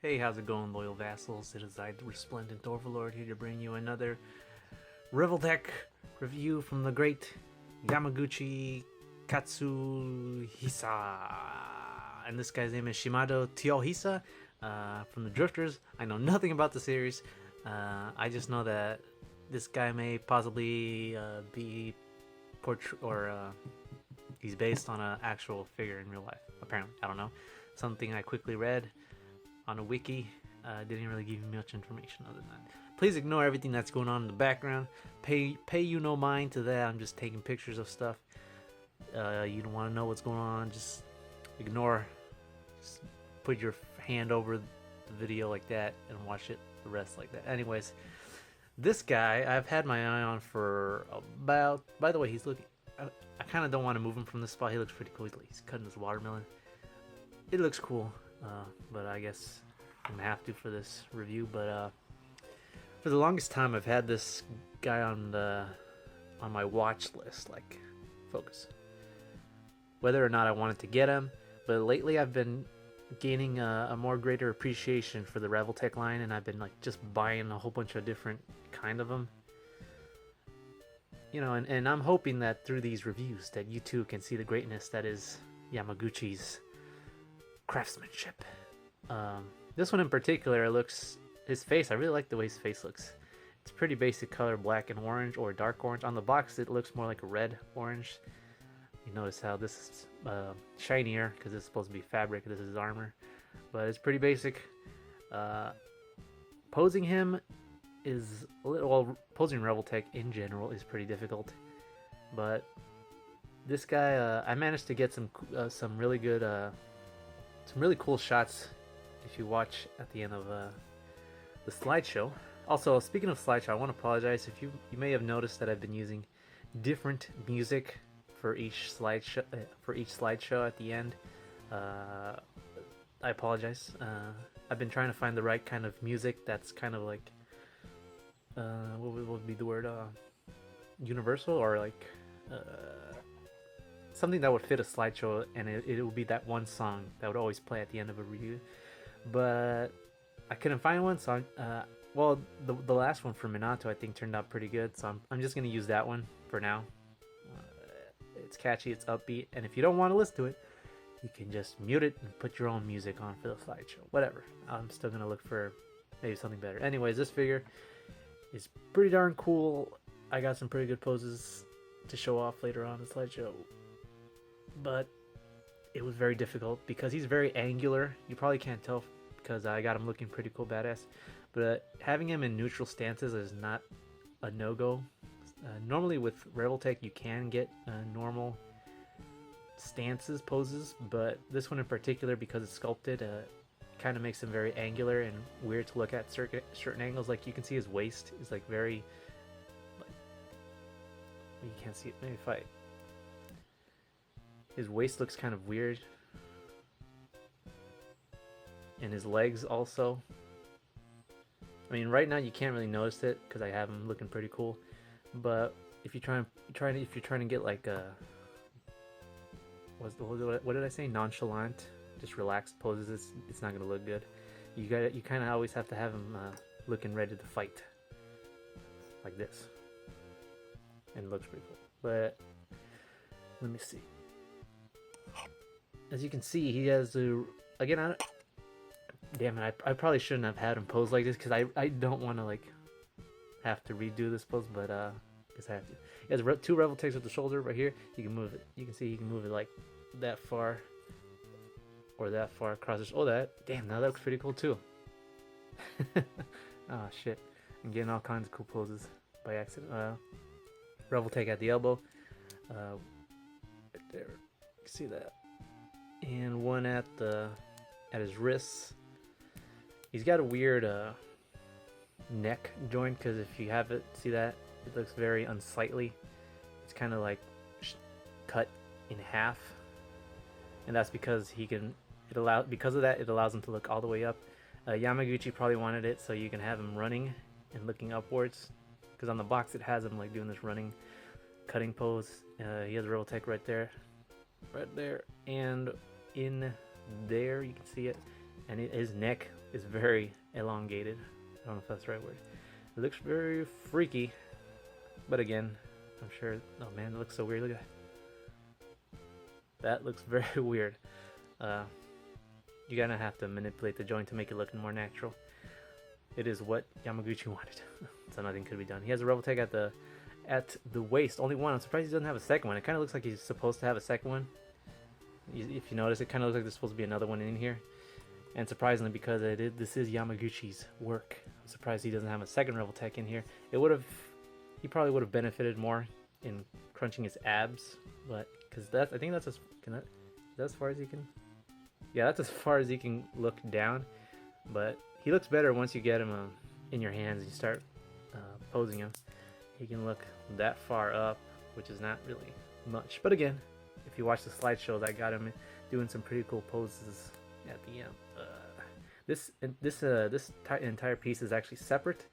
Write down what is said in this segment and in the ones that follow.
Hey, how's it going, loyal vassals? It is I, the Resplendent Overlord, here to bring you another Revoltech review from the great Yamaguchi Katsuhisa. And this guy's name is Shimadu Tyohisa from the Drifters. I know nothing about the series. I just know that this guy may possibly be he's based on an actual figure in real life. Apparently, I don't know. Something I quickly read on a wiki. Didn't really give me much information other than that. Please ignore everything that's going on in the background. Pay you no mind to that. I'm just taking pictures of stuff. You don't want to know what's going on. Just ignore. Just put your hand over the video like that and watch it the rest like that. Anyways, this guy I've had my eye on for about. By the way, he's looking. I kind of don't want to move him from this spot. He looks pretty cool. He's cutting his watermelon. It looks cool. But I guess I'm gonna have to for this review. But for the longest time, I've had this guy on my watch list. Like, focus. Whether or not I wanted to get him, but lately I've been gaining a more greater appreciation for the Revoltech line, and I've been like just buying a whole bunch of different kind of them. You know, and I'm hoping that through these reviews that you too can see the greatness that is Yamaguchi's craftsmanship. This one in particular looks, his face, I really like the way his face looks. It's pretty basic color, black and orange or dark orange. On the box it looks more like a red orange. You notice how this is shinier because it's supposed to be fabric, this is armor, but it's pretty basic. Posing him is a little, well, posing Revoltech in general is pretty difficult, but this guy, I managed to get some really good some really cool shots if you watch at the end of the slideshow. Also, speaking of slideshow, I want to apologize if you may have noticed that I've been using different music for each slideshow at the end. I apologize. I've been trying to find the right kind of music that's kind of like what would be the word, universal, or like something that would fit a slideshow, and it would be that one song that would always play at the end of a review. But I couldn't find one, so well, the last one for Minato I think turned out pretty good, so I'm just gonna use that one for now. It's catchy, it's upbeat, and if you don't want to listen to it, you can just mute it and put your own music on for the slideshow. Whatever. I'm still gonna look for maybe something better. Anyways, this figure is pretty darn cool. I got some pretty good poses to show off later on in the slideshow, but it was very difficult because he's very angular. You probably can't tell because I got him looking pretty cool, badass, but having him in neutral stances is not a no-go. Normally with Revoltech you can get normal stances poses, but this one in particular, because it's sculpted, kind of makes him very angular and weird to look at certain angles. Like, you can see his waist is like very, like, you can't see it, maybe if I, his waist looks kind of weird, and his legs also. I mean, right now you can't really notice it because I have him looking pretty cool, but if you're trying to get like a, what did I say? Nonchalant, just relaxed poses. It's not gonna look good. You kind of always have to have him looking ready to fight, like this, and it looks pretty cool. But let me see. As you can see, he has a, again, damn it, I probably shouldn't have had him pose like this because I don't want to like have to redo this pose, but guess I have to. He has two Revoltechs at the shoulder right here. You can move it. You can see he can move it like that far or that far across his. Oh, that, damn, now that looks pretty cool too. Oh shit, I'm getting all kinds of cool poses by accident. Revoltech at the elbow, right there. You can see that, and one at his wrists. He's got a weird neck joint, because if you have it, see that, it looks very unsightly. It's kind of like cut in half, and that's because because of that, it allows him to look all the way up. Yamaguchi probably wanted it so you can have him running and looking upwards, because on the box it has him like doing this running, cutting pose. He has a Revoltech right there, and in there you can see it. and his neck is very elongated. I don't know if that's the right word. It looks very freaky, but again, I'm sure. Oh man, it looks so weird. Look at that. That looks very weird. You're gonna have to manipulate the joint to make it look more natural. It is what Yamaguchi wanted, so nothing could be done. He has a Revoltech at the waist, only one. I'm surprised he doesn't have a second one. It kind of looks like he's supposed to have a second one. If you notice, it kind of looks like there's supposed to be another one in here. And surprisingly, because this is Yamaguchi's work, I'm surprised he doesn't have a second Revoltech in here. He probably would have benefited more in crunching his abs, but because I think that's is that as far as he can. Yeah, that's as far as he can look down, but he looks better once you get him in your hands and you start posing him. He can look that far up, which is not really much. But again, if you watch the slideshows, I got him doing some pretty cool poses at the end. This entire piece is actually separate.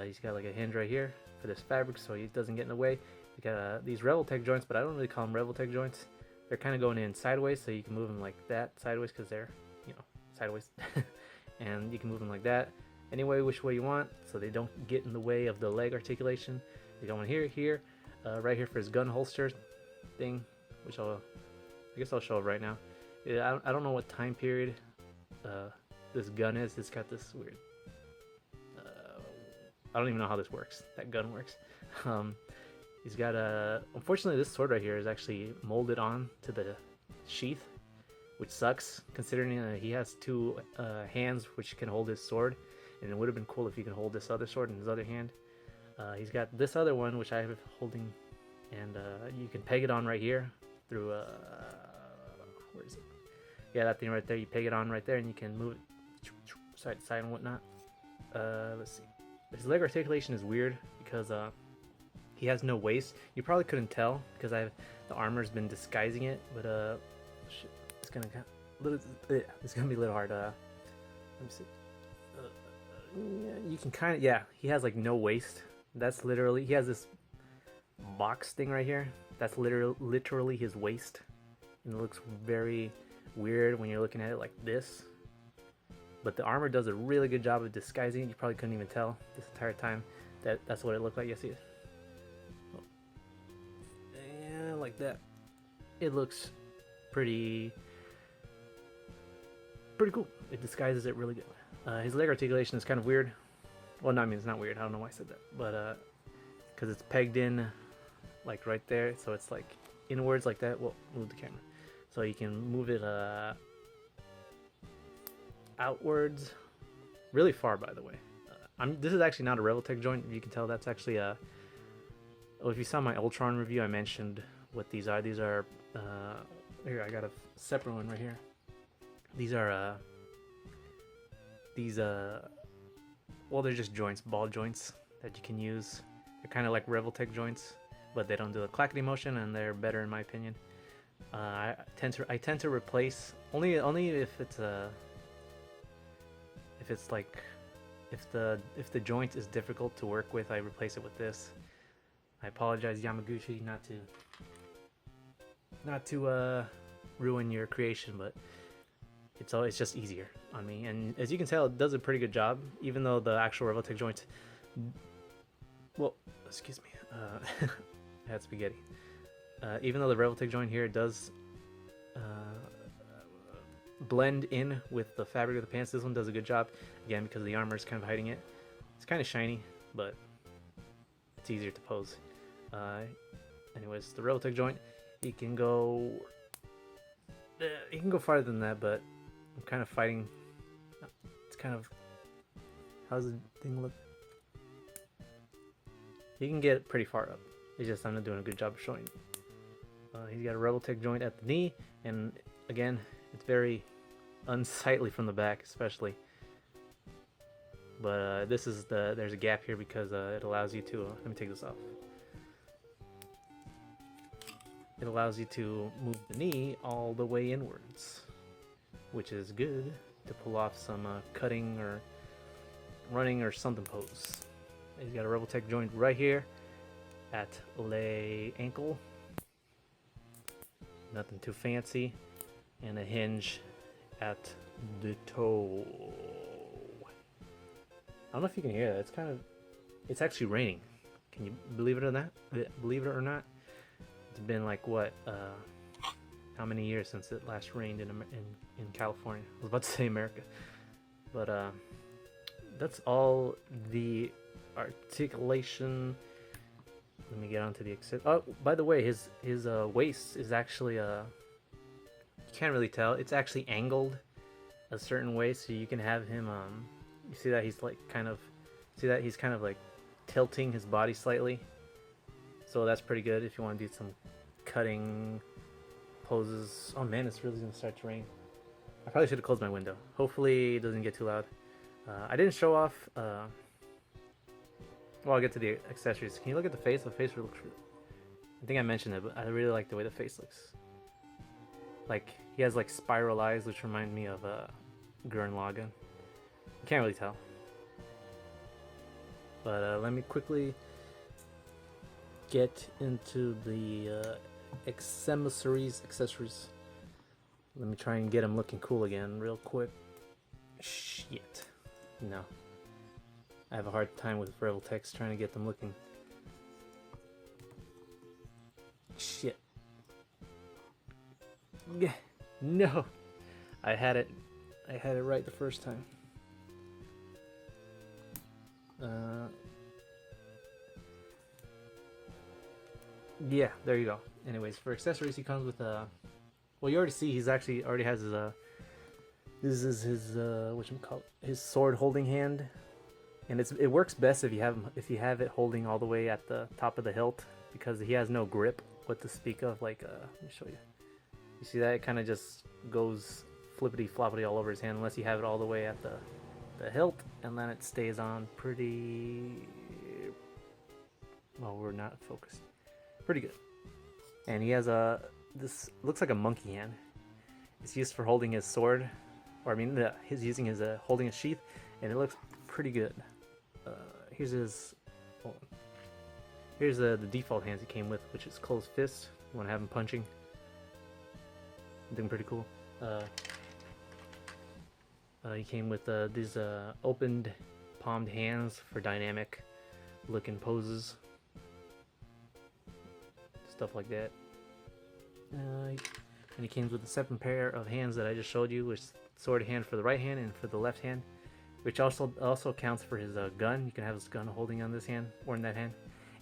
He's got like a hinge right here for this fabric, so he doesn't get in the way. You got these Revoltech joints, but I don't really call them Revoltech joints. They're kind of going in sideways, so you can move them like that sideways because they're, sideways. And you can move them like that any way, which way you want, so they don't get in the way of the leg articulation. You got one here, right here for his gun holster thing, which I guess I'll show right now. Yeah, I don't know what time period this gun is. It's got this weird. I don't even know how this works. That gun works. He's got unfortunately, this sword right here is actually molded on to the sheath, which sucks considering he has two hands which can hold his sword, and it would have been cool if he could hold this other sword in his other hand. He's got this other one which I have holding, and you can peg it on right here through where is it? Yeah, that thing right there. You peg it on right there, and you can move it side to side and whatnot. Let's see. His leg articulation is weird because he has no waist. You probably couldn't tell because the armor's been disguising it, but shit, it's gonna be a little hard. Let me see. Yeah, you can kind of, he has like no waist. That's literally, he has this box thing right here. That's literally his waist, and it looks very weird when you're looking at it like this. But the armor does a really good job of disguising it. You probably couldn't even tell this entire time that's what it looked like. You see it? Oh. Yeah, like that. It looks pretty cool. It disguises it really good. His leg articulation is kind of weird. Well, no, I mean, it's not weird. I don't know why I said that. But because it's pegged in like right there. So it's like inwards like that. Well, move the camera. So you can move it outwards really far, by the way. This is actually not a Revoltech joint. You can tell that's actually well, if you saw my Ultron review, I mentioned what these are. These are here, I got a separate one right here. These are well, they're just joints, ball joints that you can use. They're kind of like Revoltech joints, but they don't do the clackety motion, and they're better in my opinion. I tend to replace only if it's if the joint is difficult to work with, I replace it with this. I apologize, Yamaguchi, not to ruin your creation, but it's just easier on me. And as you can tell, it does a pretty good job, even though the actual Revoltech joint, well, excuse me, I had spaghetti. Even though the Revoltech joint here does blend in with the fabric of the pants, this one does a good job, again, because the armor is kind of hiding it. It's kind of shiny, but it's easier to pose. Anyways, the Revoltech joint, he can go farther than that, but I'm kind of fighting. It's kind of, how's the thing look? He can get pretty far up. It's just I'm not doing a good job of showing. He's got a Revoltech joint at the knee, and again, it's very unsightly from the back, especially. But there's a gap here because it allows you to. Let me take this off. It allows you to move the knee all the way inwards, which is good to pull off some cutting or running or something pose. He's got a Revoltech joint right here at the ankle. Nothing too fancy. And a hinge at the toe. I don't know if you can hear that. It's actually raining. Can you believe it or not? Believe it or not? It's been like what? How many years since it last rained in California? I was about to say America, but that's all the articulation. Let me get onto the oh, by the way, his waist is actually you can't really tell. It's actually angled a certain way, so you can have him you see that he's like kind of like tilting his body slightly. So that's pretty good if you want to do some cutting poses. Oh man, it's really gonna start to rain. I probably should have closed my window. Hopefully it doesn't get too loud. I didn't show off well, I'll get to the accessories. Can you look at the face? The face looks... I think I mentioned it, but I really like the way the face looks. Like, he has like spiral eyes, which remind me of Gurren Lagann. You can't really tell. But let me quickly get into the accessories. Let me try and get him looking cool again real quick. Shit. No. I have a hard time with Revoltech trying to get them looking. Shit. No. I had it right the first time. Yeah, there you go. Anyways, for accessories, he comes with well, you already see he's actually already has his this is his whatchamacallit, his sword holding hand. And it works best if you have it holding all the way at the top of the hilt, because he has no grip what to speak of. Like let me show you. You see that it kind of just goes flippity floppity all over his hand unless you have it all the way at the hilt, and then it stays on pretty well. We're not focused. Pretty good. And he has this looks like a monkey hand. It's used for holding his sword, or I mean, he's using his holding a sheath, and it looks pretty good. Here's his. Hold on. Here's the default hands he came with, which is closed fist. You want to have him punching. Doing pretty cool. He came with these opened palmed hands for dynamic looking poses. Stuff like that. And he came with a separate pair of hands that I just showed you, which sword hand for the right hand and for the left hand, which also counts for his gun. You can have his gun holding on this hand or in that hand,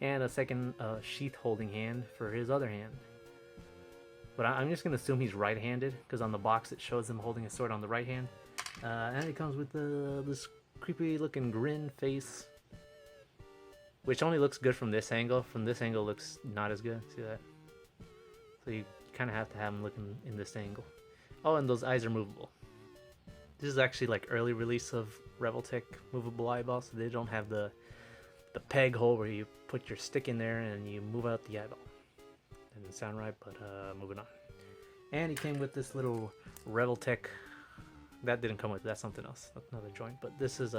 and a second sheath holding hand for his other hand. But I'm just gonna assume he's right-handed, because on the box it shows him holding a sword on the right hand. And it comes with this creepy-looking grin face, which only looks good from this angle. From this angle, it looks not as good. See that? So you kind of have to have him looking in this angle. Oh, and those eyes are movable. This is actually like early release of Revoltech movable eyeballs, so they don't have the peg hole where you put your stick in there and you move out the eyeball. Didn't sound right, but moving on. And he came with this little Revoltech. That didn't come with, that's something else. That's another joint. But this is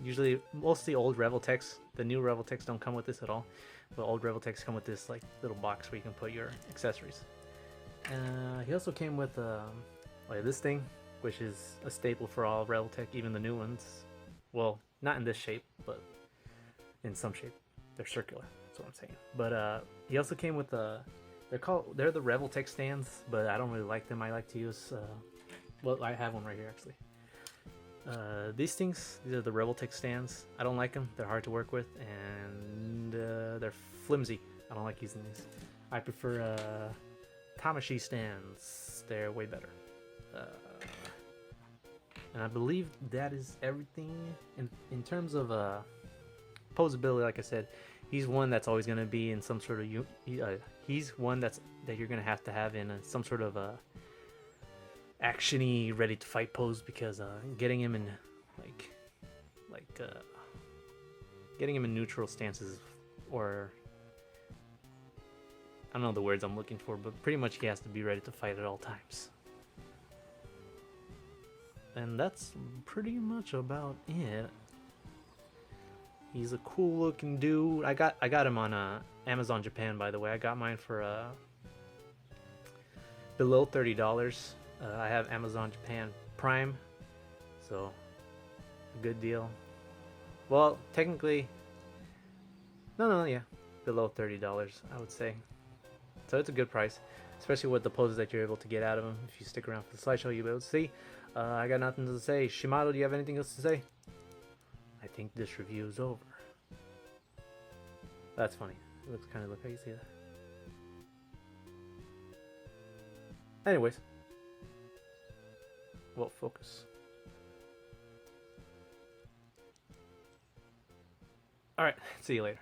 usually mostly old Revoltechs. The new Revoltechs don't come with this at all. But old Revoltechs come with this like little box where you can put your accessories. He also came with like this thing, which is a staple for all Revoltech, even the new ones. Well, not in this shape, but in some shape. They're circular, that's what I'm saying. But he also came with they're the Revoltech stands, but I don't really like them. I like to use, well, I have one right here actually. These are the Revoltech stands. I don't like them. They're hard to work with, and they're flimsy. I don't like using these. I prefer Tamashi stands. They're way better. And I believe that is everything in terms of posability. Like I said, he's one that's always going to be in some sort of he's one that you're going to have in some sort of actiony, ready to fight pose, because getting him in getting him in neutral stances, or I don't know the words I'm looking for, but pretty much he has to be ready to fight at all times. And that's pretty much about it. He's a cool looking dude. I got him on Amazon Japan, by the way. I got mine for below $30. I have Amazon Japan Prime, so a good deal. Well, technically, no, yeah, below $30, I would say. So it's a good price, especially with the poses that you're able to get out of them. If you stick around for the slideshow, you'll be able to see. I got nothing to say. Shimadu, do you have anything else to say? I think this review is over. That's funny. It looks kind of look how you see that. Anyways, well, focus. All right, see you later.